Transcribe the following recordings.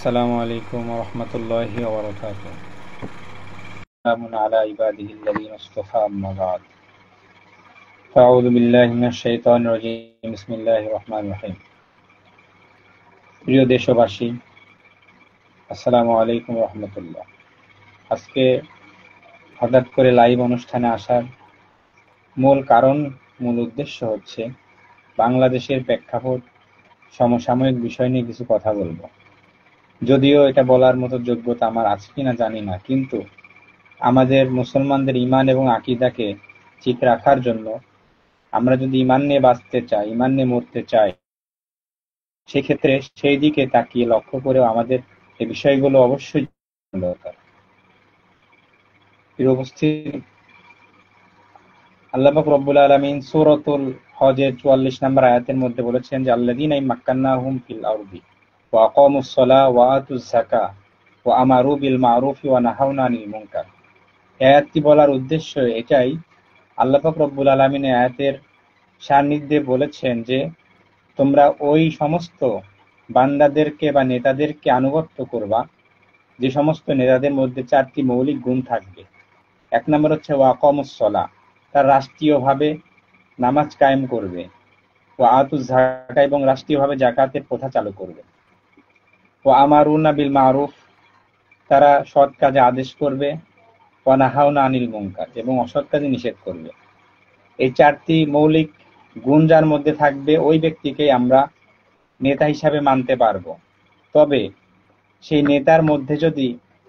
আসসালামু আলাইকুম ওয়া রাহমাতুল্লাহি ওয়া বারাকাতুহু। সালামুন আলা ইবাদিহিল্লাযীনা ইসতাফা, আম্মা বা'দ। আউযু বিল্লাহি মিনাশ শাইতানির রাজীম। বিসমিল্লাহির রহমানির রহিম। প্রিয় দেশবাসী, আসসালামু আলাইকুম ওয়া রাহমাতুল্লাহ। আজকে হঠাৎ করে লাইভ অনুষ্ঠানে আসার মূল উদ্দেশ্য হচ্ছে বাংলাদেশের প্রেক্ষাপট, সমসাময়িক বিষয় নিয়ে কিছু কথা বলবো। যদিও এটা বলার মতো যোগ্যতা আমার আছে কিনা জানি না, কিন্তু আমাদের মুসলমানদের ঈমান এবং আকীদাকে ঠিক রাখার জন্য আমরা যদি ঈমান নিয়ে বাঁচতে চাই, ঈমান নিয়ে মরতে চাই, সেক্ষেত্রে সেই দিকে তাকিয়ে লক্ষ্য করেও আমাদের এই বিষয়গুলো অবশ্যই জানা দরকার। প্রিয় উপস্থিতি, আল্লাহ পাক রব্বুল আলামিন সূরাতুল হজের ৪৪ নম্বর আয়াতের মধ্যে বলেছেন যে আল্লাযীনা মাক্কান্নাহুম ফিল আরদি ওয়া আকামুস সালাহ ওয়া আতুজ যাকাহ ওয়া আমারু বিল মা'রুফি ওয়া নাহাউনা আনিল মুনকার। আয়াতটি বলার উদ্দেশ্য এটাই, আল্লাহ পাক রব্বুল আলামিন এই আয়াতের সান্নিধ্যে বলেছেন যে তোমরা ওই সমস্ত বান্দাদেরকে বা নেতাদেরকে আনুগত্য করবা যে সমস্ত নেতাদের মধ্যে ৪টি মৌলিক গুণ থাকবে। ১ নম্বর হচ্ছে ওয়া আকামুস সালাহ, তার রাষ্ট্রীয়ভাবে নামাজ কায়েম করবে। ওয়া আতুজ যাকাত, এবং রাষ্ট্রীয়ভাবে যাকাতের প্রথা চালু করবে। ওয়া আমারুনা বিল মা'রুফ, তারা সৎ কাজে আদেশ করবে। ওয়া নাহাউনা আনিল মুনকার, এবং অসৎ কাজে নিষেধ করবে। এই ৪টি মৌলিক গুণ যার মধ্যে থাকবে, ওই ব্যক্তিকেই আমরা নেতা হিসাবে মানতে পারবো। তবে সেই নেতার মধ্যে যদি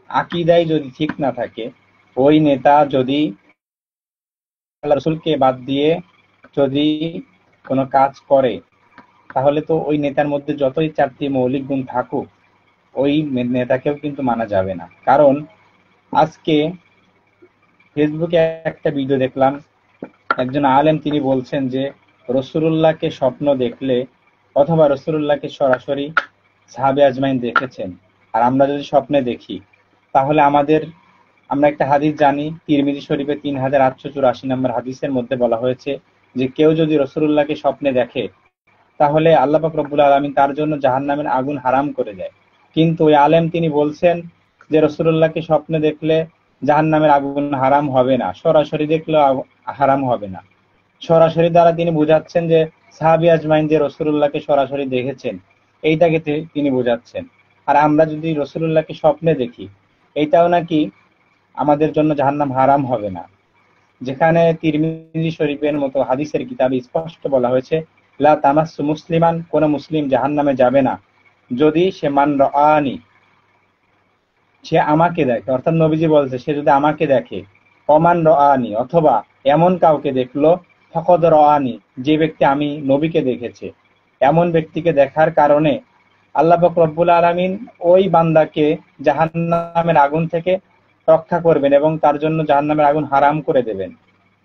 আকীদাই যদি ঠিক না থাকে, ওই নেতা যদি আল্লাহ রাসূলকে বাদ দিয়ে যদি কোনো কাজ করে, তাহলে তো ওই নেতার মধ্যে যতই ৪টি মৌলিক গুণ থাকুক, ওই নেতাকেও কিন্তু মানা যাবে না। কারণ আজকে ফেসবুকে একটা ভিডিও দেখলাম, একজন আলেম তিনি বলছেন যে রাসূলুল্লাহকে স্বপ্ন দেখলে অথবা রাসূলুল্লাহকে সরাসরি সাহাবে আজমাইন দেখেছেন, আর আমরা যদি স্বপ্নে দেখি, তাহলে আমরা একটা হাদিস জানি, তিরমিজি শরীফে ৩৮৮৪ নম্বর হাদিসের মধ্যে বলা হয়েছে যে কেউ যদি রাসূলুল্লাহকে স্বপ্নে দেখে, তাহলে আল্লাহ পাক রব্বুল আলামিন তার জন্য জাহান্নামের আগুন হারাম করে দেয়। কিন্তু ওই আলেম তিনি বলছেন যে রাসূলুল্লাহকে স্বপ্নে দেখলে জাহান্নামের আগুন হারাম হবে না, সরাসরি দেখলেও হারাম হবে না। সরাসরি দ্বারা তিনি বুঝাচ্ছেন যে সাহাবী আজমাইন যে রাসূলুল্লাহকে সরাসরি দেখেছেন, এইটাকে তিনি বুঝাচ্ছেন। আর আমরা যদি রাসূলুল্লাহকে স্বপ্নে দেখি, এইটাও নাকি আমাদের জন্য জাহান্নাম হারাম হবে না। যেখানে তিরমিজি শরীফের মতো হাদিসের কিতাবে স্পষ্ট বলা হয়েছে লা তামাসসু মুসলিমান, কোন মুসলিম জাহান্নামে যাবে না যদি সে মান রাআনি, সে আমাকে দেখে, অর্থাৎ নবীজি বলছে সে যদি আমাকে দেখে, অমান রাআনি, অথবা এমন কাউকে দেখলো, ফাকাদ রাআনি, যে ব্যক্তি আমি নবীকে দেখেছে, এমন ব্যক্তিকে দেখার কারণে আল্লাহ পাক রব্বুল আলামিন ওই বান্দাকে জাহান্নামের আগুন থেকে রক্ষা করবেন এবং তার জন্য জাহান্নামের আগুন হারাম করে দেবেন।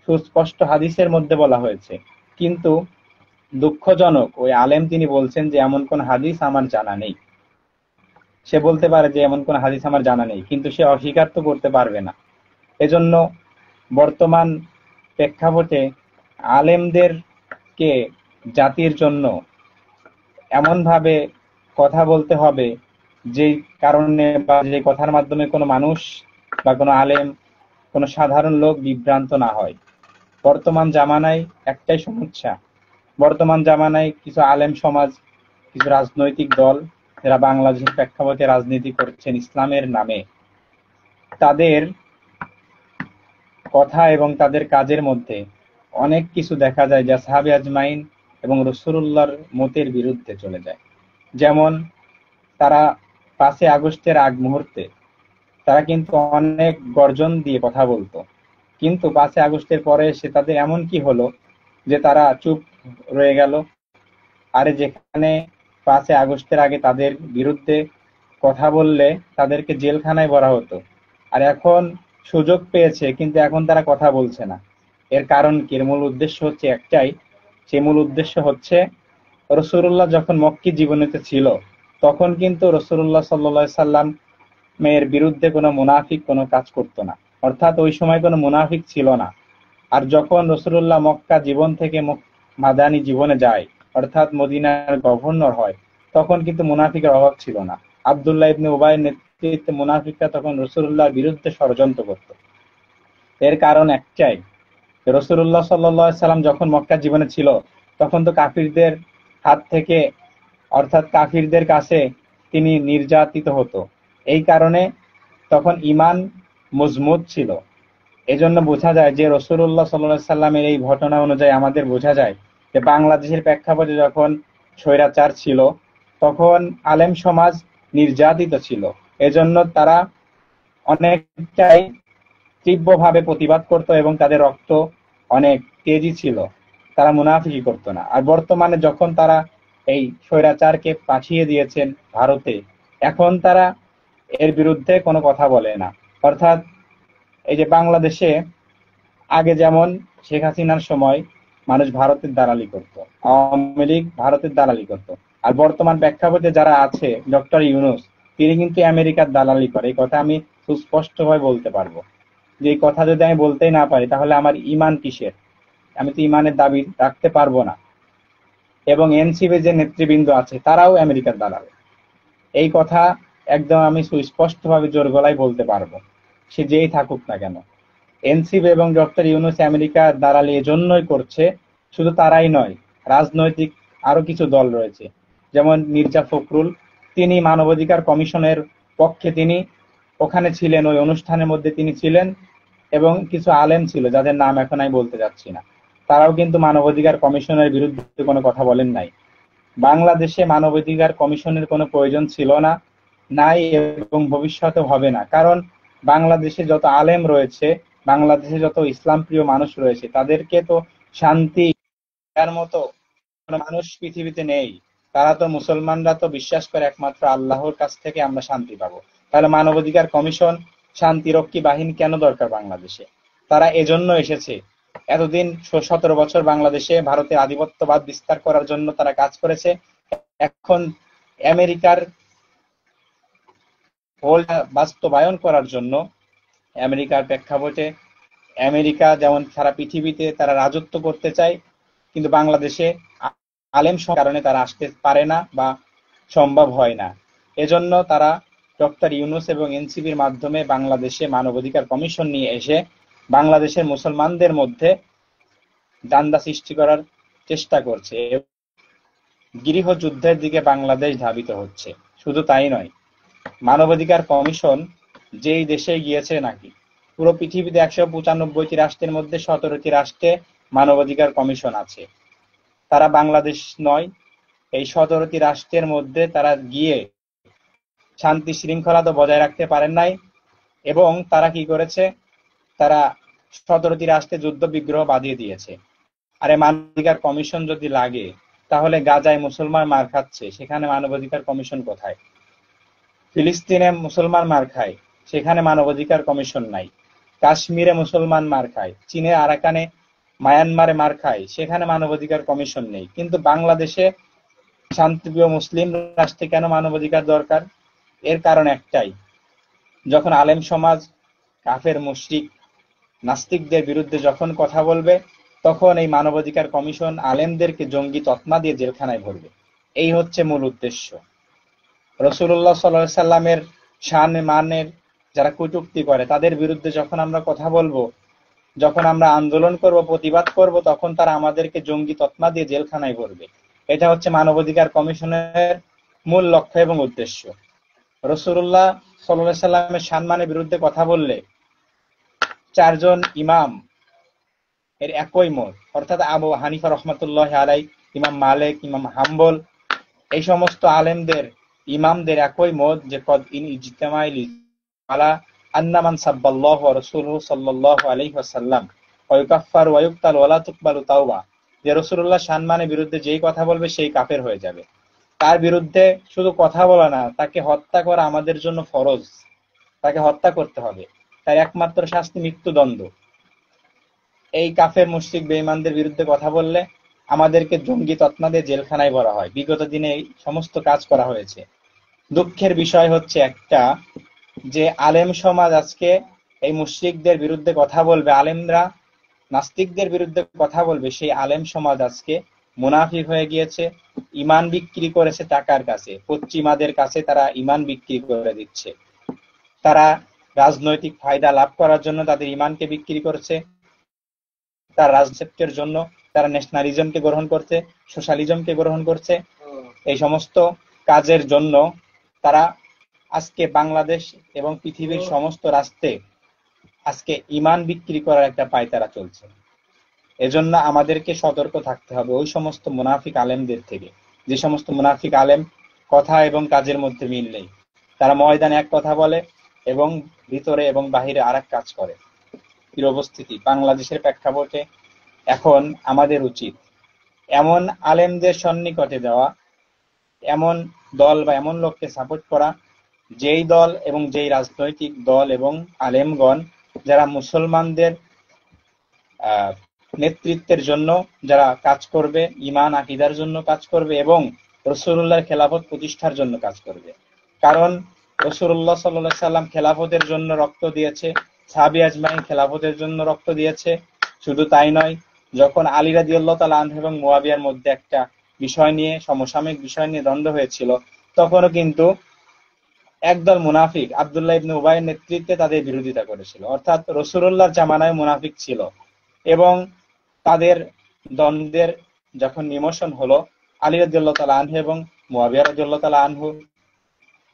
সুস্পষ্ট হাদিসের মধ্যে বলা হয়েছে। কিন্তু দুঃখজনক, ওই আলেম তিনি বলছেন যে এমন কোন হাদিস আমার জানা নেই। সে বলতে পারে যে এমন কোন হাদিস আমার জানা নেই, কিন্তু সে অস্বীকার তো করতে পারবে না। এজন্য বর্তমান প্রেক্ষাপটে আলেমদেরকে জাতির জন্য এমনভাবে কথা বলতে হবে যে কারণে বা যে কথার মাধ্যমে কোনো মানুষ বা কোনো আলেম, কোনো সাধারণ লোক বিভ্রান্ত না হয়। বর্তমান জামানায় একটাই সমস্যা, বর্তমান জামানায় কিছু আলেম সমাজ, কিছু রাজনৈতিক দল যারা বাংলাদেশের প্রেক্ষাপটে রাজনীতি করছেন ইসলামের নামে, তাদের কথা এবং তাদের কাজের মধ্যে অনেক কিছু দেখা যায় যা সাহাবে আজমাইন এবং রাসূলুল্লাহর মতের বিরুদ্ধে চলে যায়। যেমন তারা ৫ই আগস্টের আগ মুহূর্তে তারা কিন্তু অনেক গর্জন দিয়ে কথা বলতো, কিন্তু ৫ই আগস্টের পরে এসে তাদের এমন কি হলো যে তারা চুপ রয়ে গেল। আরে যেখানে ৫ই আগস্টের আগে তাদের বিরুদ্ধে কথা বললে তাদেরকে জেলখানায় ভরা হতো, আর এখন সুযোগ পেয়েছে কিন্তু এখন তারা কথা বলছে না। এর কারণ কি? এর মূল উদ্দেশ্য হচ্ছে একটাই, সেই মূল উদ্দেশ্য হচ্ছে রাসূলুল্লাহ যখন মক্কি জীবনেতে ছিল, তখন কিন্তু রাসূলুল্লাহ সাল্লাল্লাহু আলাইহি সাল্লাম মেয়ের বিরুদ্ধে কোনো মুনাফিক কোনো কাজ করতো না, অর্থাৎ ওই সময় কোনো মুনাফিক ছিল না। আর যখন রাসূলুল্লাহ মক্কা জীবন থেকে মাদানী জীবনে যায়, অর্থাৎ মদিনার গভর্নর হয়, তখন কিন্তু মুনাফিকের অভাব ছিল না। আব্দুল্লাহ ইবনে উবাইয়ের নেতৃত্বে মুনাফিকরা তখন রাসূলুল্লাহর বিরুদ্ধে ষড়যন্ত্র করত। এর কারণ একটাই, রাসূলুল্লাহ সাল্লাল্লাহু আলাইহি সাল্লাম যখন মক্কা জীবনে ছিল তখন তো কাফিরদের হাত থেকে, অর্থাৎ কাফিরদের কাছে তিনি নির্যাতিত হতো। এই কারণে তখন ঈমান মজবুত ছিল। এজন্য বোঝা যায় যে রাসূলুল্লাহ সাল্লাল্লাহু আলাইহি সাল্লামের এই ঘটনা অনুযায়ী আমাদের বোঝা যায় যে বাংলাদেশের প্রেক্ষাপটে যখন স্বৈরাচার ছিল তখন আলেম সমাজ নির্যাতিত ছিল। এজন্য তারা অনেকটাই তীব্রভাবে প্রতিবাদ করত এবং তাদের রক্ত অনেক তেজি ছিল, তারা মুনাফিকি করতো না। আর বর্তমানে যখন তারা এই স্বৈরাচারকে পাঠিয়ে দিয়েছেন ভারতে, এখন তারা এর বিরুদ্ধে কোনো কথা বলে না। অর্থাৎ এই যে বাংলাদেশে আগে যেমন শেখ হাসিনার সময় মানুষ ভারতের দালালি করত, আওয়ামী লীগ ভারতের দালালি করত, আর বর্তমান প্রেক্ষাপটে যারা আছে ডক্টর ইউনূস, তিনি কিন্তু আমেরিকার দালালি করে। এই কথা আমি সুস্পষ্টভাবে বলতে পারবো যে এই কথা যদি আমি বলতেই না পারি তাহলে আমার ঈমান কিসের? আমি তো ঈমানের দাবি রাখতে পারবো না। এবং এনসিপি যে নেতৃবৃন্দ আছে তারাও আমেরিকার দালাল, এই কথা একদম আমি সুস্পষ্টভাবে জোর গলায় বলতে পারবো, সে যেই থাকুক না কেন। এনসিপি এবং ডক্টর ইউনূস আমেরিকার দালালি এজন্যই করছে, শুধু তারাই নয়, রাজনৈতিক আরো কিছু দল রয়েছে, যেমন মির্জা ফখরুল, তিনি মানবাধিকার কমিশনের পক্ষে তিনি ওখানে ছিলেন, ওই অনুষ্ঠানের মধ্যে তিনি ছিলেন, এবং কিছু আলেম ছিল যাদের নাম এখন আমি বলতে যাচ্ছি না, তারাও কিন্তু মানবাধিকার কমিশনের বিরুদ্ধে কোনো কথা বলেন নাই। বাংলাদেশে মানবাধিকার কমিশনের কোনো প্রয়োজন ছিল না, নাই, এবং ভবিষ্যতে হবে না। কারণ বাংলাদেশে যত আলেম রয়েছে, বাংলাদেশে যত ইসলাম প্রিয় মানুষ রয়েছে, তাদেরকে তো শান্তি দেওয়ার মতো কোনো মানুষ পৃথিবীতে নেই। তারা তো, মুসলমানরা তো বিশ্বাস করে একমাত্র আল্লাহর কাছ থেকে আমরা শান্তি পাবো। তাহলে মানবাধিকার কমিশন, শান্তিরক্ষী বাহিনী কেন দরকার বাংলাদেশে? তারা এজন্য এসেছে, এতদিন 17 বছর বাংলাদেশে ভারতের আধিপত্যবাদ বিস্তার করার জন্য তারা কাজ করেছে। এখন আমেরিকার বাস্তবায়ন করার জন্য, আমেরিকার প্রেক্ষাপটে আমেরিকা যেমন সারা পৃথিবীতে তারা রাজত্ব করতে চায়, কিন্তু বাংলাদেশে আলেম কারণে তারা আসতে পারে না বা সম্ভব হয় না। এজন্য তারা ডক্টর ইউনূস এবং এনসিপির মাধ্যমে বাংলাদেশে মানবাধিকার কমিশন নিয়ে এসে বাংলাদেশের মুসলমানদের মধ্যে দাঙ্গা সৃষ্টি করার চেষ্টা করছে, গৃহযুদ্ধের দিকে বাংলাদেশ ধাবিত হচ্ছে। শুধু তাই নয়, মানবাধিকার কমিশন যেই দেশে গিয়েছে, নাকি পুরো পৃথিবীতে 195টি রাষ্ট্রের মধ্যে 17টি রাষ্ট্রে মানবাধিকার কমিশন আছে, তারা বাংলাদেশ নয়। এই 17টি রাষ্ট্রের মধ্যে তারা গিয়ে শান্তি শৃঙ্খলা তো বজায় রাখতে পারেন নাই, এবং তারা কি করেছে, তারা 17টি রাষ্ট্রে যুদ্ধ বিগ্রহ বাঁধিয়ে দিয়েছে। আরে মানবাধিকার কমিশন যদি লাগে, তাহলে গাজায় মুসলমান মার খাচ্ছে, সেখানে মানবাধিকার কমিশন কোথায়? ফিলিস্তিনে মুসলমান মার খায়, সেখানে মানবাধিকার কমিশন নাই। কাশ্মীরে মুসলমান মার খায়, চীনের আরাকানে, মায়ানমারে মার খায়, সেখানে মানবাধিকার কমিশন নেই। কিন্তু বাংলাদেশে শান্তিপ্রিয় মুসলিম রাষ্ট্রে কেন মানবাধিকার দরকার? এর কারণ একটাই, যখন আলেম সমাজ কাফের, মুশরিক, নাস্তিকদের বিরুদ্ধে যখন কথা বলবে, তখন এই মানবাধিকার কমিশন আলেমদেরকে জঙ্গি তকমা দিয়ে জেলখানায় ভরবে। এই হচ্ছে মূল উদ্দেশ্য। রাসূলুল্লাহ সাল্লাল্লাহু আলাইহি সাল্লামের শান মানের যারা কটূক্তি করে, তাদের বিরুদ্ধে যখন আমরা কথা বলবো, যখন আমরা আন্দোলন করব, প্রতিবাদ করব, তখন তারা আমাদেরকে জঙ্গি তকমা দিয়ে জেলখানায় ভরবে। এটা হচ্ছে মানবাধিকার কমিশনের মূল লক্ষ্য এবং উদ্দেশ্য। রাসূলুল্লাহ সাল্লাল্লাহু আলাইহি সাল্লামের সম্মানের বিরুদ্ধে কথা বললে 4 জন ইমাম এর একই মত, অর্থাৎ আবু হানিফা রাহমাতুল্লাহি আলাইহি, ইমাম মালিক, ইমাম হাম্বল, এই সমস্ত আলেমদের, ইমামদের একই মত যে কদ ইন ইজতামাইল আলা আন্না মান সাব্বাল্লাহু ওয়া রাসূলুহু সাল্লাল্লাহু আলাইহি ওয়াসাল্লাম ওয়া ইউকাফফার ওয়া ইউক্তাল ওয়া লা তুকবালু তাওবা, যে রাসূলুল্লাহ সম্মানের বিরুদ্ধে যেই কথা বলবে সেই কাফের হয়ে যাবে। তার বিরুদ্ধে শুধু কথা বলা না, তাকে হত্যা করা আমাদের জন্য ফরজ, তাকে হত্যা করতে হবে, তার একমাত্র শাস্তি মৃত্যুদণ্ড। এই কাফের, মুশরিক, বেঈমানদের বিরুদ্ধে কথা বললে আমাদেরকে জঙ্গি তকমা দিয়ে জেলখানায় ভরা হয়। বিগত দিনে এই সমস্ত কাজ করা হয়েছে। দুঃখের বিষয় হচ্ছে একটা, যে আলেম সমাজ আজকে এই মুশরিকদের বিরুদ্ধে কথা বলবে, আলেমরা নাস্তিকদের বিরুদ্ধে কথা বলবে, সেই আলেম সমাজ আজকে মুনাফিক হয়ে গিয়েছে, ইমান বিক্রি করেছে টাকার কাছে, পশ্চিমাদের কাছে তারা ইমান বিক্রি করে দিচ্ছে। তারা রাজনৈতিক ফায়দা লাভ করার জন্য তাদের ইমানকে বিক্রি করছে, তার রাজনীতির জন্য তারা ন্যাশনালিজমকে গ্রহণ করছে, সোশ্যালিজমকে গ্রহণ করছে। এই সমস্ত কাজের জন্য তারা আজকে বাংলাদেশ এবং পৃথিবীর সমস্ত রাষ্ট্রে আজকে ইমান বিক্রি করার একটা পায়তারা চলছে। এজন্য আমাদেরকে সতর্ক থাকতে হবে ওই সমস্ত মুনাফিক আলেমদের থেকে, যে সমস্ত মুনাফিক আলেম কথা এবং কাজের মধ্যে মিল নেই। তারা ময়দানে এক কথা বলে এবং ভিতরে এবং বাহিরে আরেক কাজ করে। প্রিয় উপস্থিতি, বাংলাদেশের প্রেক্ষাপটে এখন আমাদের উচিত এমন আলেমদের সন্নিকটে যাওয়া, এমন দল বা এমন লোককে সাপোর্ট করা, যেই দল এবং যেই রাজনৈতিক দল এবং আলেমগণ যারা মুসলমানদের নেতৃত্বের জন্য যারা কাজ করবে, ইমান আকীদার জন্য কাজ করবে এবং রাসূলুল্লাহর খেলাফত প্রতিষ্ঠার জন্য কাজ করবে। কারণ রাসূলুল্লাহ সাল্লাল্লাহু আলাইহি সাল্লাম খেলাফতের জন্য রক্ত দিয়েছে, সাহাবী আজমাইন খেলাফতের জন্য রক্ত দিয়েছে। শুধু তাই নয়, যখন আলী রাদিয়াল্লাহু তাআলা আনহু এবং মুয়াবিয়ার মধ্যে একটা বিষয় নিয়ে, সমসাময়িক বিষয় নিয়ে দ্বন্দ্ব হয়েছিল, তখনও কিন্তু একদল মুনাফিক আব্দুল্লাহ ইবনে উবাইয়ের নেতৃত্বে তাদের বিরোধিতা করেছিল। অর্থাৎ রাসূলুল্লাহর জামানায় মুনাফিক ছিল এবং তাদের দ্বন্দ্বের যখন নিমোশন হলো, আলী রাদিয়াল্লাহু তাআলা আনহু এবং মুয়াবিয়া রাদিয়াল্লাহু তাআলা আনহু,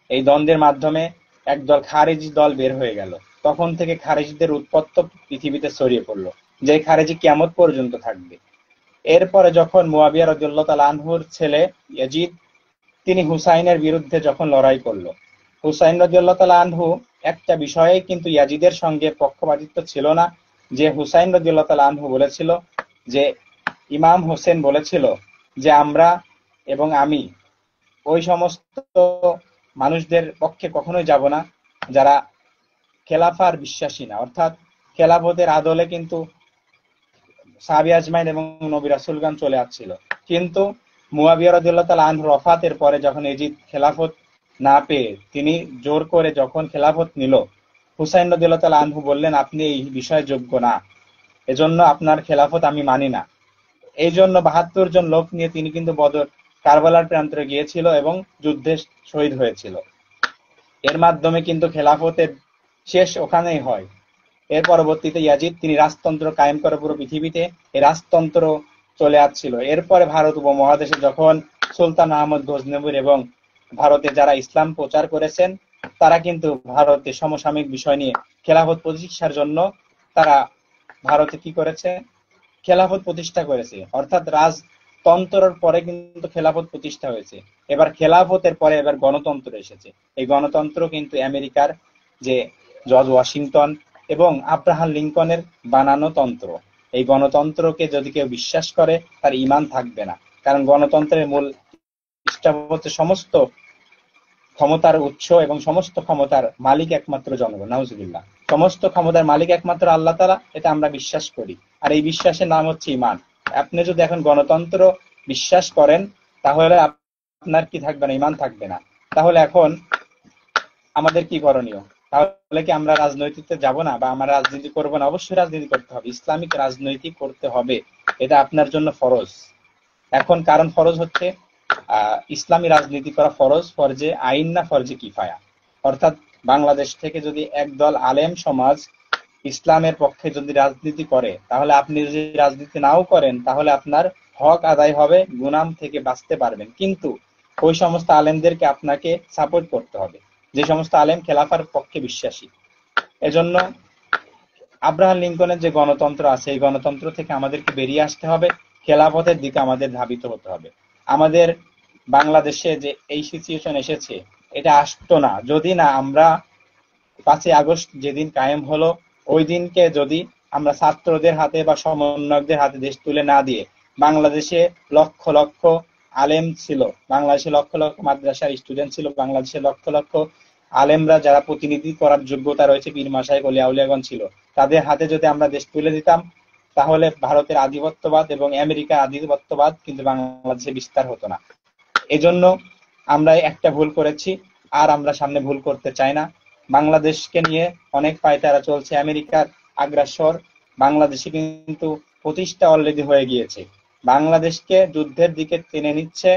এই দ্বন্দ্বের মাধ্যমে একদল খারেজি দল বের হয়ে গেল। তখন থেকে খারেজিদের উৎপত্তি পৃথিবীতে ছড়িয়ে পড়লো, যে খারেজি কিয়ামত পর্যন্ত থাকবে। এরপরে যখন মুয়াবিয়া রাদিয়াল্লাহু তাআলা আনহুর ছেলে ইয়াজিদ, তিনি হুসাইনের বিরুদ্ধে যখন লড়াই করলো, হুসাইন রাদিয়াল্লাহু তাআলা আনহু একটা বিষয়ে কিন্তু ইয়াজিদের সঙ্গে পক্ষপাতিত্ব ছিল না, যে হুসাইন রাদিয়াল্লাহু তাআলা আনহু বলেছিল যে ইমাম হোসেন বলেছিল যে আমরা এবং আমি ওই সমস্ত মানুষদের পক্ষে কখনোই যাব না যারা খেলাফার বিশ্বাসী না। অর্থাৎ খেলাফতের আদলে কিন্তু সাহাবী আজমাইন এবং নবী রাসূলগণ চলে আসছিল, কিন্তু মুয়াবিয়া রাদিয়াল্লাহু তাআলা আনহু ওফাতের পরে যখন ইয়াজিদ খেলাফত না পেয়ে তিনি জোর করে যখন খেলাফত নিল, হুসাইন রাদিয়াল্লাহু তাআলা আনহু বললেন আপনি এই বিষয়ে যোগ্য না, এজন্য আপনার খেলাফত আমি মানি না। এই জন্য ৭২ জন লোক নিয়ে তিনি কিন্তু বদর কারবালার প্রান্তরে গিয়েছিল এবং যুদ্ধে শহীদ হয়েছিল। এর মাধ্যমে কিন্তু খেলাফতের শেষ ওখানেই হয়। এর পরবর্তীতে ইয়াজিদ তিনি রাজতন্ত্র কায়েম করে পুরো পৃথিবীতে, এই রাজতন্ত্র চলে আসছিল। এরপরে ভারত উপমহাদেশে যখন সুলতান আহমদ গজনবী এবং ভারতে যারা ইসলাম প্রচার করেছেন, তারা কিন্তু ভারতে সমসাময়িক বিষয় নিয়ে খেলাফত প্রতিষ্ঠার জন্য তারা ভারতে কি করেছে, খেলাফত প্রতিষ্ঠা করেছে। অর্থাৎ রাজতন্ত্রের পরে কিন্তু খেলাফত প্রতিষ্ঠা হয়েছে। এবার খেলাফতের পরে এবার গণতন্ত্র এসেছে। এই গণতন্ত্র কিন্তু আমেরিকার যে জর্জ ওয়াশিংটন এবং আব্রাহাম লিঙ্কনের বানানো তন্ত্র। এই গণতন্ত্রকে যদি কেউ বিশ্বাস করে তার ঈমান থাকবে না, কারণ গণতন্ত্রের মূল হচ্ছে সমস্ত ক্ষমতার উৎস এবং সমস্ত ক্ষমতার মালিক একমাত্র জনগণ। নাউজুবিল্লাহ। সমস্ত ক্ষমতার মালিক একমাত্র আল্লাহ তাআলা, এটা আমরা বিশ্বাস করি। আর এই বিশ্বাসের নাম হচ্ছে ঈমান। আপনি যদি এখন গণতন্ত্র বিশ্বাস করেন তাহলে আপনার কি থাকবে না, ঈমান থাকবে না। তাহলে এখন আমাদের কি করণীয়? তাহলে কি আমরা রাজনৈতিকতে যাব না বা আমরা রাজনীতি করব না? অবশ্যই রাজনীতি করতে হবে, ইসলামিক রাজনীতি করতে হবে, এটা আপনার জন্য ফরজ। এখন কারণ ফরজ হচ্ছে ইসলামী রাজনীতি করা ফরজ, ফরজে আইন না ফরজে কিফায়া। অর্থাৎ বাংলাদেশ থেকে যদি একদল আলেম সমাজ ইসলামের পক্ষে যদি রাজনীতি করে, তাহলে আপনি যদি রাজনীতি নাও করেন তাহলে আপনার হক আদায় হবে, গুনাহ থেকে বাঁচতে পারবেন। কিন্তু ওই সমস্ত আলেমদেরকে আপনাকে সাপোর্ট করতে হবে, যে সমস্ত আলেম খেলাফার পক্ষে বিশ্বাসী। এজন্য আব্রাহাম লিঙ্কনের যে গণতন্ত্র আছে, এই গণতন্ত্র থেকে আমাদেরকে বেরিয়ে আসতে হবে, খেলাফতের দিকে আমাদের ধাবিত হতে হবে। আমাদের বাংলাদেশে যে এই সিচুয়েশন এসেছে, এটা আসতো না যদি না আমরা 5ই আগস্ট যেদিন কায়েম হলো, ওই দিনকে যদি আমরা ছাত্রদের হাতে বা সমন্বয়কদের হাতে দেশ তুলে না দিয়ে, বাংলাদেশে লক্ষ লক্ষ আলেম ছিল, বাংলাদেশে লক্ষ লক্ষ মাদ্রাসার স্টুডেন্ট ছিল, বাংলাদেশে লক্ষ লক্ষ আলেমরা যারা প্রতিনিধি করার যোগ্যতা রয়েছে, পীর মাশায়েখ ওলিয়া আউলিয়াগণ ছিল, তাদের হাতে যদি আমরা দেশ তুলে দিতাম, তাহলে ভারতের আধিপত্যবাদ এবং আমেরিকার আধিপত্যবাদ কিন্তু বাংলাদেশে বিস্তার হতো না। এজন্য আমরা একটা ভুল করেছি, আর আমরা সামনে ভুল করতে চাই না। বাংলাদেশকে নিয়ে অনেক পায়তারা চলছে, আমেরিকার আগ্রাসর বাংলাদেশে কিন্তু প্রতিষ্ঠা অলরেডি হয়ে গিয়েছে। বাংলাদেশকে যুদ্ধের দিকে টেনে নিচ্ছে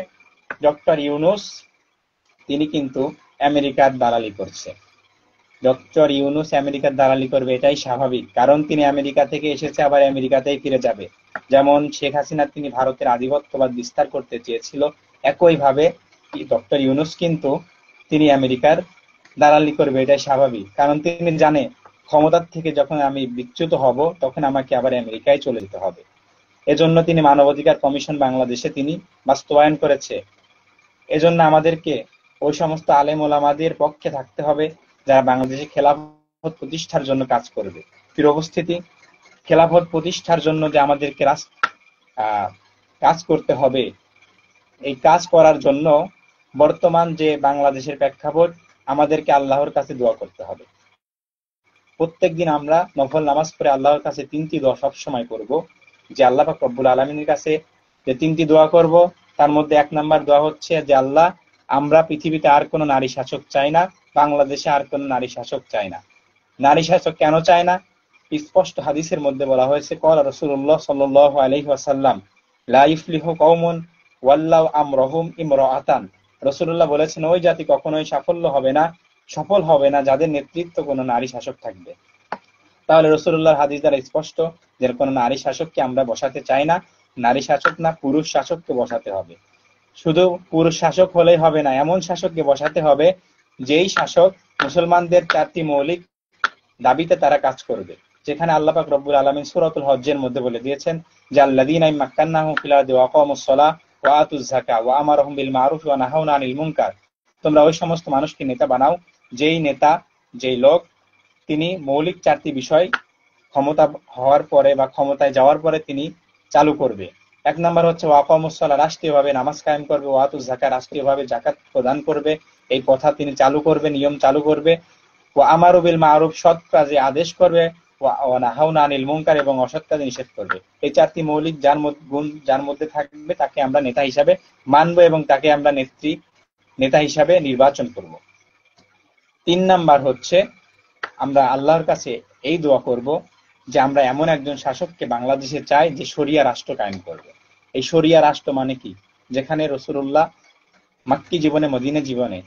ডক্টর ইউনূস। তিনি কিন্তু আমেরিকার দালালি করছে। ডক্টর ইউনূস আমেরিকার দালালি করবে, এটাই স্বাভাবিক, কারণ তিনি আমেরিকা থেকে এসেছে, আবার আমেরিকাতেই ফিরে যাবে। যেমন শেখ হাসিনা তিনি ভারতের আধিপত্যবাদ বিস্তার করতে চেয়েছিল, একইভাবে ডক্টর ইউনূস কিন্তু তিনি আমেরিকার দালালি করবে, এটাই স্বাভাবিক। কারণ তিনি জানে ক্ষমতার থেকে যখন আমি বিচ্যুত হব তখন আমাকে আবার আমেরিকায় চলে যেতে হবে। এজন্য তিনি মানবাধিকার কমিশন বাংলাদেশে তিনি বাস্তবায়ন করেছে। এজন্য আমাদেরকে ওই সমস্ত আলেম ওলামাদের পক্ষে থাকতে হবে যারা বাংলাদেশে খেলাফত প্রতিষ্ঠার জন্য কাজ করবে। প্রিয় উপস্থিতি, খেলাফত প্রতিষ্ঠার জন্য যে আমাদেরকে কাজ করতে হবে, এই কাজ করার জন্য বর্তমান যে বাংলাদেশের প্রেক্ষাপট, আমাদেরকে আল্লাহর কাছে দোয়া করতে হবে। প্রত্যেকদিন আমরা নফল নামাজ পড়ে আল্লাহর কাছে 3টি দোয়া সবসময় করব। যে আল্লাহ পাক রব্বুল আলামিনের কাছে যে 3টি দোয়া করব, তার মধ্যে 1 নাম্বার দোয়া হচ্ছে যে আল্লাহ, আমরা পৃথিবীতে আর কোনো নারী শাসক চাই না, বাংলাদেশে আর কোনো নারী শাসক চাই না। নারী শাসক কেন চায় না? স্পষ্ট হাদিসের মধ্যে বলা হয়েছে, ক্বালা রাসূলুল্লাহ সাল্লাল্লাহু আলাইহি ওয়াসাল্লাম লা ইফলিহু কওমুন ওয়াল্লাউ আমরহুম ইমরাআতান। রাসূলুল্লাহ বলেছেন, ওই জাতি কখনোই সফল হবে না যাদের নেতৃত্ব কোনো নারী শাসক থাকবে। তাহলে রাসূলুল্লাহর হাদিস দ্বারা স্পষ্ট যে কোনো নারী শাসককে আমরা বসাতে চাই না। নারী শাসক না, পুরুষ শাসককে বসাতে হবে। শুধু পুরুষ শাসক হলেই হবে না, এমন শাসককে বসাতে হবে যেই শাসক মুসলমানদের 4টি মৌলিক দাবিতে তারা কাজ করবে। যেখানে আল্লাহ পাক রব্বুল আলামিন সূরাতুল হজ্জের মধ্যে বলে দিয়েছেন যে আল্লাযীনা মাক্কান্নাহুম ফিল আরদি ওয়া আকামুস সালাহ ওয়া আতুজ যাকাহ ওয়া আমারুহুম বিল মারুফ ওয়া নাহাউনা আনিল মুনকার। তোমরা ওই সমস্ত মানুষকে নেতা বানাও যেই নেতা, যেই লোক তিনি মৌলিক 4টি বিষয় ক্ষমতা হওয়ার পরে বা ক্ষমতায় যাওয়ার পরে তিনি চালু করবে। 1 নাম্বার হচ্ছে ওয়া আকামুস সালাহ, রাষ্ট্রীয়ভাবে নামাজ কায়েম করবে, ওয়া আতুজ যাকাহ, রাষ্ট্রীয়ভাবে যাকাত প্রদান করবে। এই কথা তিনি চালু করবে, নিয়ম চালু করবে। ওয়া আমারু বিল মারুফ, সৎ কাজে আদেশ করবে, ওয়া নাহাউনা আনিল মুনকার, এবং অসৎ কাজে নিষেধ করবে। এই 4টি মৌলিক গুণ যার মধ্যে থাকবে তাকে আমরা নেতা হিসাবে মানব এবং তাকে আমরা নেতা হিসাবে নির্বাচন করব। 3 নাম্বার হচ্ছে আমরা আল্লাহর কাছে এই দোয়া করব যে আমরা এমন একজন শাসককে বাংলাদেশে চাই যে শরিয়া রাষ্ট্র কায়েম করবে। এই শরিয়া রাষ্ট্র মানে কি? যেখানে রাসূলুল্লাহ মক্কি জীবনে, মদিনা জীবনে,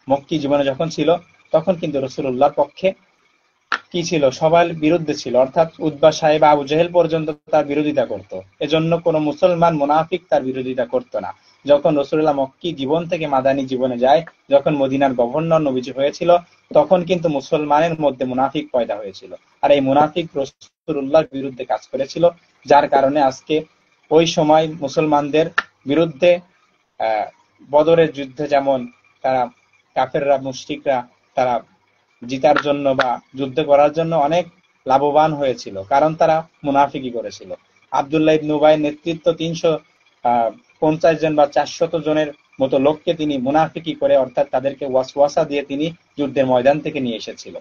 মক্কি জীবনে যখন ছিল তখন কিন্তু রাসূলুল্লাহর পক্ষে কি ছিল? সবার বিরুদ্ধে ছিল, অর্থাৎ উতবা সাহেব, আবু জেহেল পর্যন্ত তার বিরোধিতা করত। এজন্য কোনো মুসলমান মুনাফিক তার বিরোধিতা করত না। যখন রাসূলুল্লাহ মক্কি জীবন থেকে মাদানী জীবনে যায়, যখন মদিনার গভর্নর নবীজি হয়েছিল, তখন কিন্তু মুসলমানের মধ্যে মুনাফিক পয়দা হয়েছিল। আর এই মুনাফিক রাসূলুল্লাহর বিরুদ্ধে কাজ করেছিল, যার কারণে আজকে ওই সময় মুসলমানদের বিরুদ্ধে বদরের যুদ্ধে যেমন তারা কাফেররা, মুশরিকরা তারা জিতার জন্য বা যুদ্ধ করার জন্য অনেক লাভবান হয়েছিল, কারণ তারা মুনাফিকি করেছিল। আব্দুল্লাহ ইবনে উবাইয়ের নেতৃত্ব 350 জন বা 400 জনের মতো লোককে তিনি মুনাফিকি করে, অর্থাৎ তাদেরকে ওয়াসওয়াসা দিয়ে তিনি যুদ্ধের ময়দান থেকে নিয়ে এসেছিল।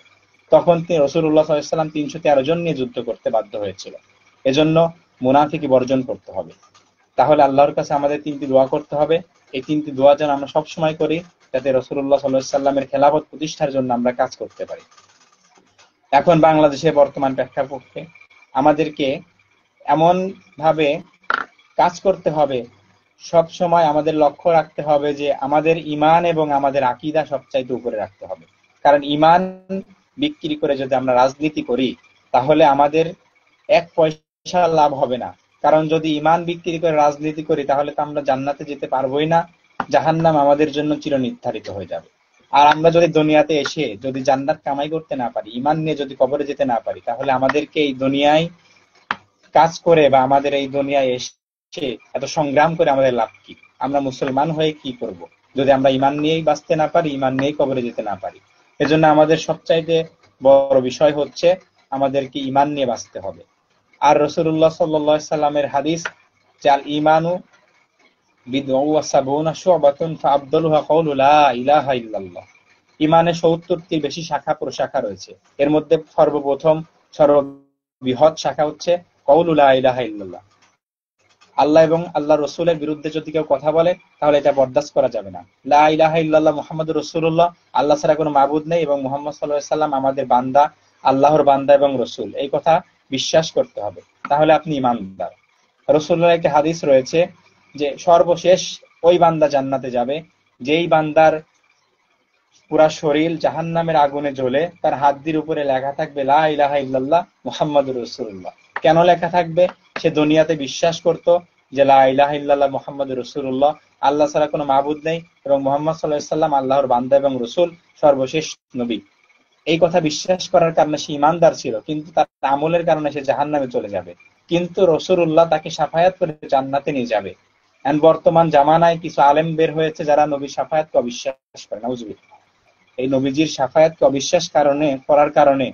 তখন তিনি রাসূলুল্লাহ সাল্লাল্লাহু আলাইহি ওয়াসাল্লাম 313 জন নিয়ে যুদ্ধ করতে বাধ্য হয়েছিল। এজন্য মুনাফিকি বর্জন করতে হবে। তাহলে আল্লাহর কাছে আমাদের 3টি দোয়া করতে হবে। এই 3টি দোয়া যেন আমরা সবসময় করি, যাতে রাসূলুল্লাহ সাল্লাল্লাহু আলাইহি ওয়াসাল্লামের খেলাফত প্রতিষ্ঠার জন্য আমরা কাজ করতে পারি। এখন বাংলাদেশের বর্তমান প্রেক্ষাপটে আমাদেরকে এমন ভাবে কাজ করতে হবে, সব সময় আমাদের লক্ষ্য রাখতে হবে যে আমাদের ঈমান এবং আমাদের আকীদা সবচাইতে উপরে রাখতে হবে। কারণ ঈমান বিক্রি করে যদি আমরা রাজনীতি করি তাহলে আমাদের 1 পয়সা লাভ হবে না। কারণ যদি ঈমান বিক্রি করে রাজনীতি করি তাহলে তো আমরা জান্নাতে যেতে পারবোই না, জাহান্নাম আমাদের জন্য চিরনির্ধারিত হয়ে যাবে। আর আমরা যদি দুনিয়াতে এসে যদি জান্নাত কামাই করতে না পারি, ঈমান নিয়ে যদি কবরে যেতে না পারি, তাহলে আমাদেরকে এই দুনিয়ায় কাজ করে বা আমাদের এই দুনিয়ায় এসে এত সংগ্রাম করে আমাদের লাভ কি? আমরা মুসলমান হয়ে কি করব যদি আমরা ঈমান নিয়েই বাঁচতে না পারি, ঈমান নিয়েই কবরে যেতে না পারি? এজন্য আমাদের সবচাইতে বড় বিষয় হচ্ছে আমাদেরকে ঈমান নিয়ে বাঁচতে হবে। আর রাসূলুল্লাহ সাল্লাল্লাহু আলাইহি সাল্লামের হাদিস যে আল ঈমানু বিদ'উ ওয়া সাবউনা শু'বাতুন ফাআফদালুহা কাওলু লা ইলাহা ইল্লাল্লাহ। ঈমানে 70টির বেশি শাখা প্রশাখা রয়েছে। এর মধ্যে সর্বপ্রথম সর্ববৃহৎ শাখা হচ্ছে কাওলু লা ইলাহা ইল্লাল্লাহ। আল্লাহ এবং আল্লাহর রাসূলের বিরুদ্ধে যদি কেউ কথা বলে তাহলে এটা বরদাস্ত করা যাবে না। লা ইলাহা ইল্লাল্লাহ মুহাম্মাদুর রাসূলুল্লাহ, আল্লাহ ছাড়া কোনো মাবুদ নেই এবং মুহাম্মদ সাল্লাল্লাহু আলাইহি সাল্লাম আমাদের বান্দা, আল্লাহর বান্দা এবং রাসূল, এই কথা বিশ্বাস করতে হবে। তাহলে আপনি ঈমানদার। রাসূলুল্লাহর একটি হাদিস রয়েছে যে সর্বশেষ ওই বান্দা জান্নাতে যাবে যেই বান্দার পুরা শরীর জাহান্নামের আগুনে জ্বলে, তার হাতটির উপরে লেখা থাকবে লা ইলাহা ইল্লাল্লাহ মুহাম্মাদুর রাসূলুল্লাহ। কেন লেখা থাকবে? সে দুনিয়াতে বিশ্বাস করত যে লা ইলাহা ইল্লাল্লাহ মুহাম্মাদুর রাসূলুল্লাহ, আল্লাহ ছাড়া কোনো মাবুদ নেই এবং মুহাম্মদ সাল্লাল্লাহু আলাইহি ওয়াসাল্লাম আল্লাহর বান্দা এবং রাসূল, সর্বশেষ নবী। এই কথা বিশ্বাস করার কারণে সে ঈমানদার ছিল, কিন্তু তার আমলের কারণে সে জাহান্নামে চলে যাবে। কিন্তু রাসূলুল্লাহ তাকে শাফায়াত করে জান্নাতে নিয়ে যাবে। এন্ড বর্তমান জামানায় কিছু আলেম বের হয়েছে যারা নবীর শাফায়াতকে অবিশ্বাস করে, নাউজুবিল্লাহ। এই নবীজির শাফায়াতকে অবিশ্বাস করার কারণে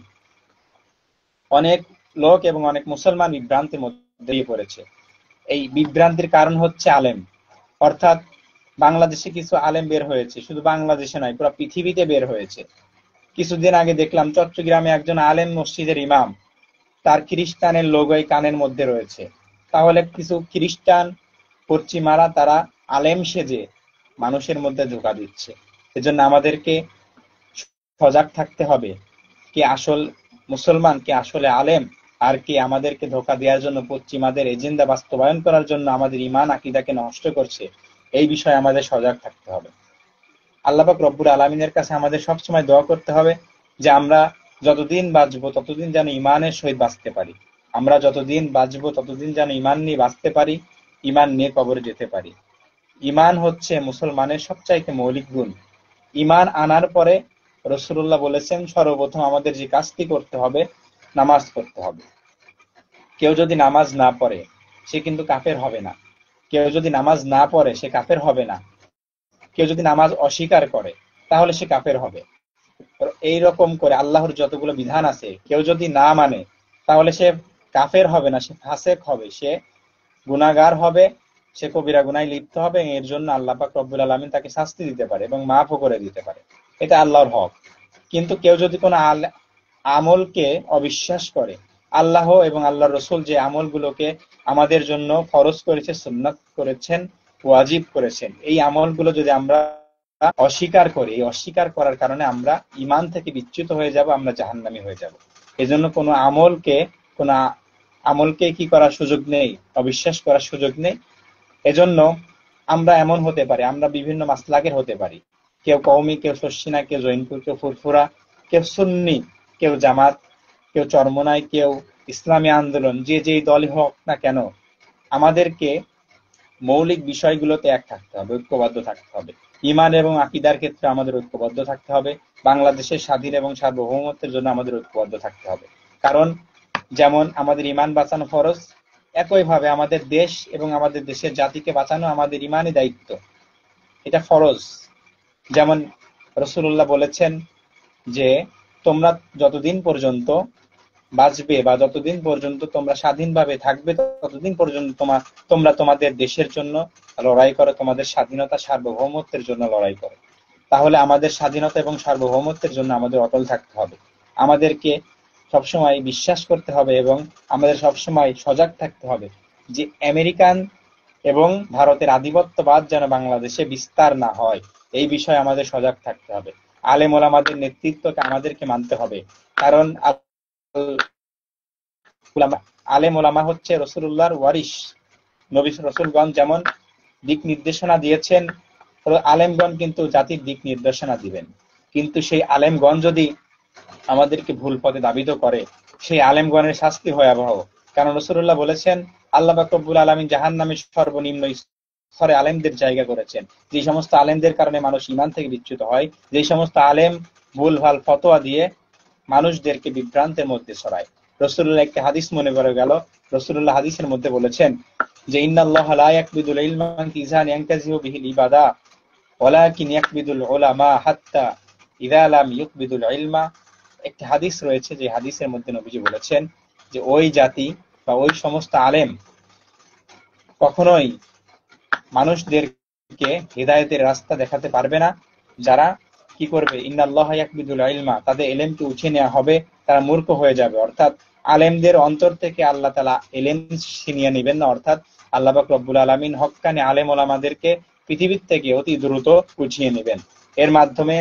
অনেক লোক এবং অনেক মুসলমান বিভ্রান্তির মধ্যে পড়েছে। এই বিভ্রান্তির কারণ হচ্ছে আলেম, অর্থাৎ বাংলাদেশে কিছু আলেম বের হয়েছে, শুধু বাংলাদেশে নয় পুরো পৃথিবীতে বের হয়েছে। কিছুদিন আগে দেখলাম চট্টগ্রামে একজন আলেম মসজিদের ইমাম, তার খ্রিস্টানের লোগো এই কানের মধ্যে রয়েছে। তাহলে কিছু খ্রিস্টান পশ্চিমারা তারা আলেম সেজে মানুষের মধ্যে ধোঁকা দিচ্ছে। এজন্য আমাদেরকে সজাগ থাকতে হবে, কে আসল মুসলমান, কে আসলে আলেম, আর কে আমাদেরকে ধোঁকা দেওয়ার জন্য পশ্চিমাদের এজেন্ডা বাস্তবায়ন করার জন্য আমাদের ঈমান আকীদাকে নষ্ট করছে। এই বিষয়ে আমাদের সজাগ থাকতে হবে। আল্লাহ পাক রব্বুল আলামিনের কাছে আমাদের সবসময় দোয়া করতে হবে যে আমরা যতদিন বাঁচবো ততদিন যেন ঈমানের সহিত বাঁচতে পারি। আমরা যতদিন বাঁচবো ততদিন যেন ঈমান নিয়ে বাঁচতে পারি, ঈমান নিয়ে কবরে যেতে পারি। ঈমান হচ্ছে মুসলমানের সবচাইতে মৌলিক গুণ। ঈমান আনার পরে রাসূলুল্লাহ বলেছেন সর্বপ্রথম আমাদের যে কাজটি করতে হবে, নামাজ পড়তে হবে। কেউ যদি নামাজ না পড়ে সে কিন্তু কাফের হবে না। কেউ যদি নামাজ না পড়ে সে কাফের হবে না। কেউ যদি নামাজ অস্বীকার করে তাহলে সে কাফের হবে। এই রকম করে আল্লাহর যতগুলো বিধান আছে কেউ যদি না মানে তাহলে সে কাফের হবে না, সে ফাসেক হবে, সে গুনাহগার হবে, সে কবিরা গুনায় লিপ্ত হবে। এর জন্য আল্লাহ পাক রব্বুল আলামিন তাকে শাস্তি দিতে পারে এবং মাফও করে দিতে পারে, এটা আল্লাহর হক। কিন্তু কেউ যদি কোনো আমলকে অবিশ্বাস করে, আল্লাহ এবং আল্লাহর রাসূল যে আমলগুলোকে আমাদের জন্য ফরজ করেছে, সুন্নাত করেছেন, ওয়াজিব করেছেন, এই আমলগুলো যদি আমরা অস্বীকার করি, এই অস্বীকার করার কারণে আমরা ঈমান থেকে বিচ্যুত হয়ে যাব, আমরা জাহান্নামী হয়ে যাব। এজন্য কোনো আমলকে কি করার সুযোগ নেই, অবিশ্বাস করার সুযোগ নেই। এজন্য আমরা এমন হতে পারি, আমরা বিভিন্ন মাসলাকের হতে পারি, কেউ কওমি, কেউ শর্ষিনা, কেউ জৈনপুর, কেউ ফুরফুরা, কেউ সুন্নি, কেউ জামাত, কেউ চরমনাই, কেউ ইসলামী আন্দোলন, যে যেই দলই হোক না কেন, আমাদেরকে মৌলিক বিষয়গুলোতে এক থাকতে হবে, ঐক্যবদ্ধ থাকতে হবে। ঈমান এবং আকীদার ক্ষেত্রে আমাদের ঐক্যবদ্ধ থাকতে হবে। বাংলাদেশের স্বাধীন এবং সার্বভৌমত্বের জন্য আমাদের ঐক্যবদ্ধ থাকতে হবে। কারণ যেমন আমাদের ঈমান বাঁচানো ফরজ, একইভাবে আমাদের দেশ এবং আমাদের দেশের জাতিকে বাঁচানো আমাদের ঈমানি দায়িত্ব, এটা ফরজ। যেমন রাসূলুল্লাহ বলেছেন যে তোমরা যতদিন পর্যন্ত বাঁচবে বা যতদিন পর্যন্ত তোমরা স্বাধীনভাবে থাকবে ততদিন পর্যন্ত তোমরা তোমাদের দেশের জন্য লড়াই করো, তোমাদের স্বাধীনতা সার্বভৌমত্বের জন্য লড়াই করো। তাহলে আমাদের স্বাধীনতা এবং সার্বভৌমত্বের জন্য আমাদের অটল থাকতে হবে। আমাদেরকে সবসময় বিশ্বাস করতে হবে এবং আমাদের সবসময় সজাগ থাকতে হবে যে আমেরিকান এবং ভারতের আধিপত্যবাদ যেন বাংলাদেশে বিস্তার না হয়, এই বিষয়ে আমাদের সজাগ থাকতে হবে। আলেম ওলামাদের নেতৃত্বকে আমাদেরকে মানতে হবে, কারণ আলেম ওলামা হচ্ছে রাসূলুল্লাহর ওয়ারিস। নবী রাসূলগণ যেমন দিক নির্দেশনা দিয়েছেন, আলেমগণ কিন্তু জাতির দিক নির্দেশনা দিবেন। কিন্তু সেই আলেমগণ যদি আমাদেরকে ভুল পথে ধাবিত করে, সেই আলেমগণের শাস্তি ভয়াবহ। কারণ রাসূলুল্লাহ বলেছেন আল্লাহ পাক রব্বুল আলামিন জাহান্নামের সর্বনিম্ন স্তরে আলেমদের জায়গা করেছেন। যে সমস্ত আলেমদের কারণে মানুষ ঈমান থেকে বিচ্যুত হয়, যে সমস্ত আলেম ভুলভাল ফতোয়া দিয়ে মানুষদেরকে বিভ্রান্তের মধ্যে ছড়ায়। রাসূলুল্লাহ একটি হাদিস মনে পড়ে গেল। রাসূলুল্লাহ হাদিসের মধ্যে বলেছেন যে ইন্নাল্লাহা লা ইয়াকবিদুল ইলমা ইনতিজান ইয়ানতাজিহু বিহিল ইবাদা ওয়ালাকিন ইয়াকবিদুল উলামা হাত্তা ইযা লাম ইউকবিদুল ইলমা। একটি হাদিস রয়েছে, যে হাদিসের মধ্যে নবীজি বলেছেন যে ওই জাতি বা ওই সমস্ত আলেম কখনোই মানুষদেরকে হিদায়াতের রাস্তা দেখাতে পারবে না যারা কি করবে, ইন্নাল্লাহা ইয়াকবিদুল ইলমা, তাদের ইলমকে উঠিয়ে নেওয়া হবে, তারা মূর্খ হয়ে যাবে। অর্থাৎ আলেমদের অন্তর থেকে আল্লাহ তাআলা ইলম ছিনিয়ে নেবেন না, অর্থাৎ আল্লাহ পাক রব্বুল আলামিন হক্কানি আলেম ওলামাদেরকে পৃথিবীর থেকে অতি দ্রুত উঠিয়ে নেবেন। এর মাধ্যমে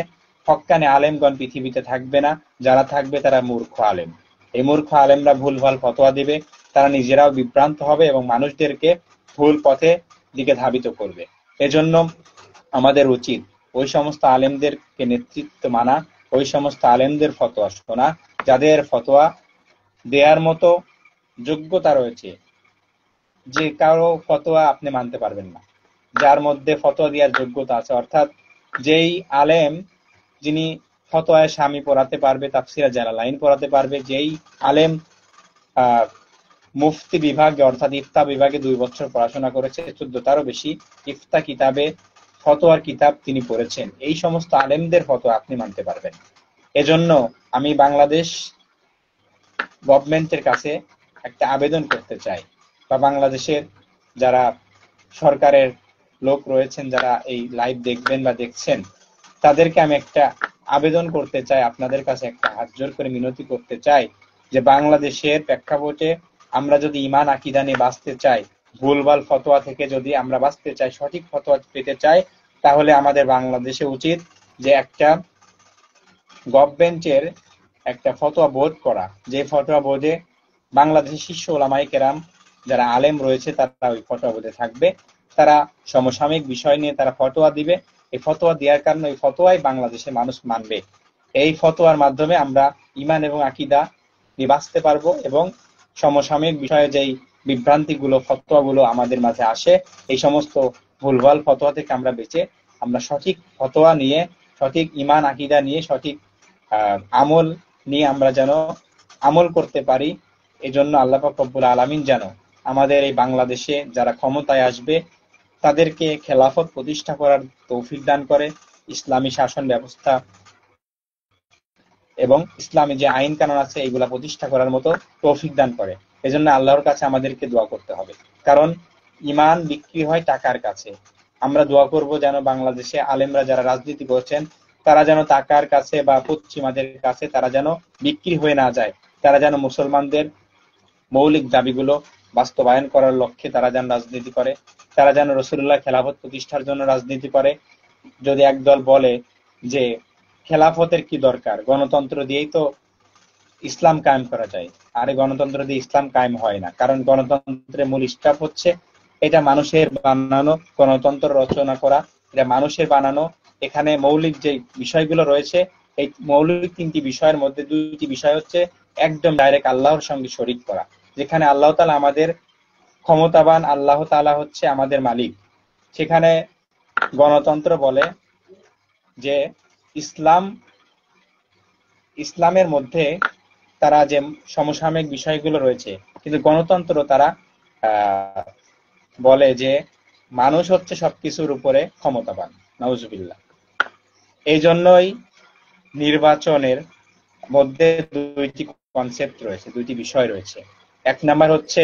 হক্কানি আলেমগণ পৃথিবীতে থাকবে না, যারা থাকবে তারা মূর্খ আলেম। এই মূর্খ আলেমরা ভুলভাল ফতোয়া দিবে, তারা নিজেরাও বিভ্রান্ত হবে এবং মানুষদেরকে ভুল পথে দিকে ধাবিত করবে। এজন্য আমাদের উচিত ওই সমস্ত আলেমদেরকে নেতৃত্ব মানা, ওই সমস্ত আলেমদের ফতোয়া শোনা যাদের ফতোয়া দেওয়ার মতো যোগ্যতা রয়েছে। যে কারো ফতোয়া আপনি মানতে পারবেন না, যার মধ্যে ফতোয়া দেওয়ার যোগ্যতা আছে, অর্থাৎ যেই আলেম যিনি ফতোয়ায় স্বামী পড়াতে পারবে, তাফসিরে জালালাইন পড়াতে পারবে, যেই আলেম মুফতি বিভাগে অর্থাৎ ইফতা বিভাগে 2 বছর পড়াশোনা করেছে, 14টারও বেশি ইফতা কিতাবে ফতোয়ার কিতাব তিনি পড়েছেন, এই সমস্ত আলেমদের ফতোয়া আপনি মানতে পারবেন। এজন্য আমি বাংলাদেশ গভর্নমেন্টের কাছে একটা আবেদন করতে চাই, বা বাংলাদেশের যারা সরকারের লোক রয়েছেন, যারা এই লাইভ দেখবেন বা দেখছেন, তাদেরকে আমি একটা আবেদন করতে চাই, আপনাদের কাছে একটা হাত জোর করে মিনতি করতে চাই যে বাংলাদেশের প্রেক্ষাপটে আমরা যদি ঈমান আকীদা নিয়ে বাঁচতে চাই, ভুলভাল ফতোয়া থেকে যদি আমরা বাঁচতে চাই, সঠিক ফতোয়া পেতে চাই, তাহলে আমাদের বাংলাদেশে উচিত যে একটা গভর্নমেন্টের একটা ফতোয়া বোর্ড করা, যে ফতোয়া বোর্ডে বাংলাদেশের শীর্ষ উলামায়ে কেরাম যারা আলেম রয়েছে তারা ওই ফতোয়া বোর্ডে থাকবে, তারা সমসাময়িক বিষয় নিয়ে তারা ফতোয়া দিবে। এই ফতোয়া দেওয়ার কারণে এই ফতোয়াই বাংলাদেশের মানুষ মানবে। এই ফতোয়ার মাধ্যমে আমরা ঈমান এবং আকীদা নিয়ে বাঁচতে পারবো এবং সমসাময়িক বিষয়ে যেই বিভ্রান্তিগুলো ফতোয়াগুলো আমাদের মাঝে আসে, এই সমস্ত ভুলভাল ফতোয়া থেকে আমরা বেঁচে আমরা সঠিক ফতোয়া নিয়ে, সঠিক ঈমান আকীদা নিয়ে, সঠিক আমল নিয়ে আমরা যেন আমল করতে পারি। এজন্য আল্লাহ পাক রব্বুল আলামিন যেন আমাদের এই বাংলাদেশে যারা ক্ষমতায় আসবে তাদেরকে খেলাফত প্রতিষ্ঠা করার তৌফিক দান করে, ইসলামী শাসন ব্যবস্থা এবং ইসলামী যে আইন কানুন আছে এগুলা প্রতিষ্ঠা করার মতো তৌফিক দান করে। এজন্য আল্লাহর কাছে আমাদেরকে দোয়া করতে হবে, কারণ ঈমান বিক্রি হয় টাকার কাছে। আমরা দোয়া করব যেন বাংলাদেশে আলেমরা যারা রাজনীতি করছেন তারা যেন টাকার কাছে বা পশ্চিমাদের কাছে তারা যেন বিক্রি হয়ে না যায়, তারা যেন মুসলমানদের মৌলিক দাবিগুলো বাস্তবায়ন করার লক্ষ্যে তারা যেন রাজনীতি করে, তারা যেন রাসূলুল্লাহ খেলাফত প্রতিষ্ঠার জন্য রাজনীতি করে। যদি একদল বলে যে খেলাফতের কি দরকার, গণতন্ত্র দিয়েই তো ইসলাম কায়েম করা যায়, আরে গণতন্ত্র দিয়ে ইসলাম কায়েম হয় না, কারণ গণতন্ত্রের মূল স্টাফ হচ্ছে এটা মানুষের বানানো, গণতন্ত্র রচনা করা এটা মানুষের বানানো। এখানে মৌলিক যে বিষয়গুলো রয়েছে এই মৌলিক 3টি বিষয়ের মধ্যে 2টি বিষয় হচ্ছে একদম ডাইরেক্ট আল্লাহর সঙ্গে শরীক করা, যেখানে আল্লাহ তাআলা আমাদের ক্ষমতাবান, আল্লাহ তাআলা হচ্ছে আমাদের মালিক। সেখানে গণতন্ত্র বলে যে ইসলামের মধ্যে তারা যে সমসাময়িক বিষয়গুলো রয়েছে, কিন্তু গণতন্ত্র তারা বলে যে মানুষ হচ্ছে সবকিছুর উপরে ক্ষমতাবান। নাউজুবিল্লাহ। এই জন্যই নির্বাচনের মধ্যে 2টি কনসেপ্ট রয়েছে, 2টি বিষয় রয়েছে। এক নাম্বার হচ্ছে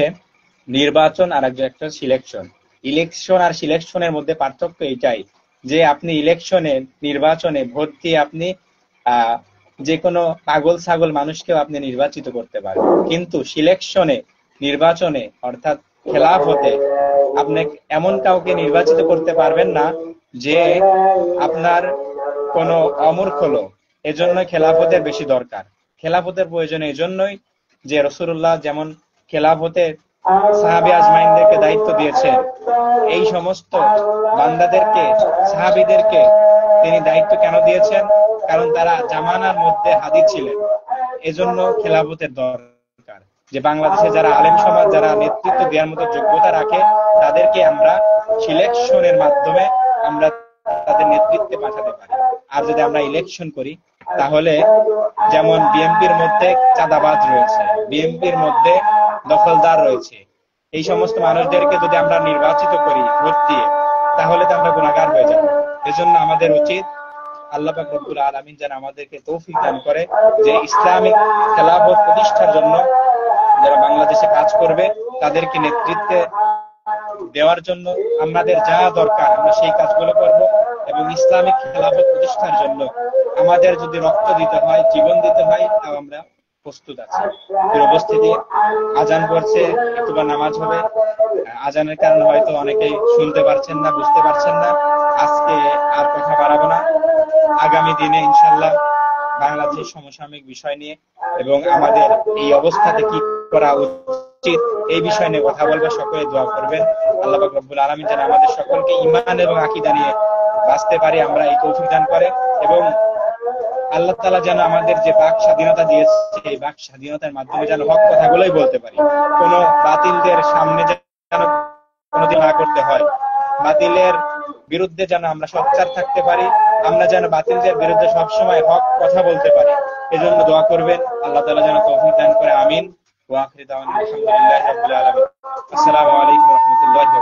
নির্বাচন আর একটা সিলেকশন। ইলেকশন আর সিলেকশনের মধ্যে পার্থক্য এটাই যে আপনি ইলেকশনে নির্বাচনে ভোট দিয়ে আপনি যে কোনো পাগল ছাগল মানুষকেও আপনি নির্বাচিত করতে পারেন, কিন্তু সিলেকশনে নির্বাচনে অর্থাৎ খেলাফতে আপনি এমন কাউকে নির্বাচিত করতে পারবেন না যে আপনার কোনো অমূর্খ লোক। এজন্য খেলাফতের বেশি দরকার, খেলাফতের প্রয়োজন এজন্যই যে রাসূলুল্লাহ যেমন খেলাফতের সাহাবী আজমাইনদেরকে দায়িত্ব দিয়েছেন, এই সমস্ত বান্দাদেরকে সাহাবীদেরকে তিনি দায়িত্ব কেন দিয়েছেন, কারণ তারা জামানার মধ্যে হাদী ছিলেন। এজন্য খেলাফতের দরকার যে বাংলাদেশে যারা আলেম সমাজ যারা নেতৃত্ব দেওয়ার মতো যোগ্যতা রাখে তাদেরকে আমরা সিলেকশনের মাধ্যমে আমরা তাদের নেতৃত্বে পাঠাতে পারি। আর যদি আমরা ইলেকশন করি তাহলে যেমন বিএনপির মধ্যে চাঁদাবাজ রয়েছে, বিএনপির মধ্যে দখলদার রয়েছে, এই সমস্ত মানুষদেরকে যদি আমরা নির্বাচিত করি ভোট দিয়ে তাহলে তো আমরা গুনাহগার হয়ে যাব। এজন্য আমাদের উচিত আল্লাহ পাক রব্বুল আলামিন যেন আমাদেরকে তৌফিক দান করে যে ইসলামিক খেলাফত প্রতিষ্ঠার জন্য যারা বাংলাদেশে কাজ করবে তাদেরকে নেতৃত্বে দেওয়ার জন্য আমাদের যা দরকার আমরা সেই কাজগুলো করব, এবং ইসলামিক খেলাফত প্রতিষ্ঠার জন্য আমাদের যদি রক্ত দিতে হয়, জীবন দিতে হয়, তাও আমরা প্রস্তুত আছি। উপস্থিতি আজান করছে, একটুবার নামাজ হবে। আজানের কারণে হয়তো অনেকেই শুনতে পারছেন না, বুঝতে পারছেন না। আজকে আর কথা বাড়াবো না, আগামী দিনে ইনশাআল্লাহ বাংলাদেশের সমসাময়িক বিষয় নিয়ে এবং আমাদের এই অবস্থাতে কি করা উচিত উচিত এই বিষয় নিয়ে কথা বলবো। সকলে দোয়া করবেন। আল্লাহ পাক রব্বুল আলামিন যেন আমাদের সকলকে ঈমান এবং আকীদা নিয়ে বাঁচতে পারি, আমরা এই তৌফিক দান করে, এবং আল্লাহ তাআলা যেন আমাদের যে বাক স্বাধীনতা দিয়েছে এই বাক স্বাধীনতার মাধ্যমে যেন হক কথাগুলোই বলতে পারি, কোনো বাতিলদের সামনে যেন কোনোদিন না করতে হয়, বাতিলের বিরুদ্ধে যেন আমরা সোচ্চার থাকতে পারি, আমরা যেন বাতিলদের বিরুদ্ধে সবসময় হক কথা বলতে পারি। এজন্য দোয়া করবেন, আল্লাহ তাআলা যেন তৌফিক দান করে। আমিন। ওয়া আখিরু দাওয়ানা আলহামদুলিল্লাহি রাব্বিল আলামিন। আসসালামু আলাইকুম ওয়া রাহমাতুল্লাহি ওয়া বারাকাতুহু।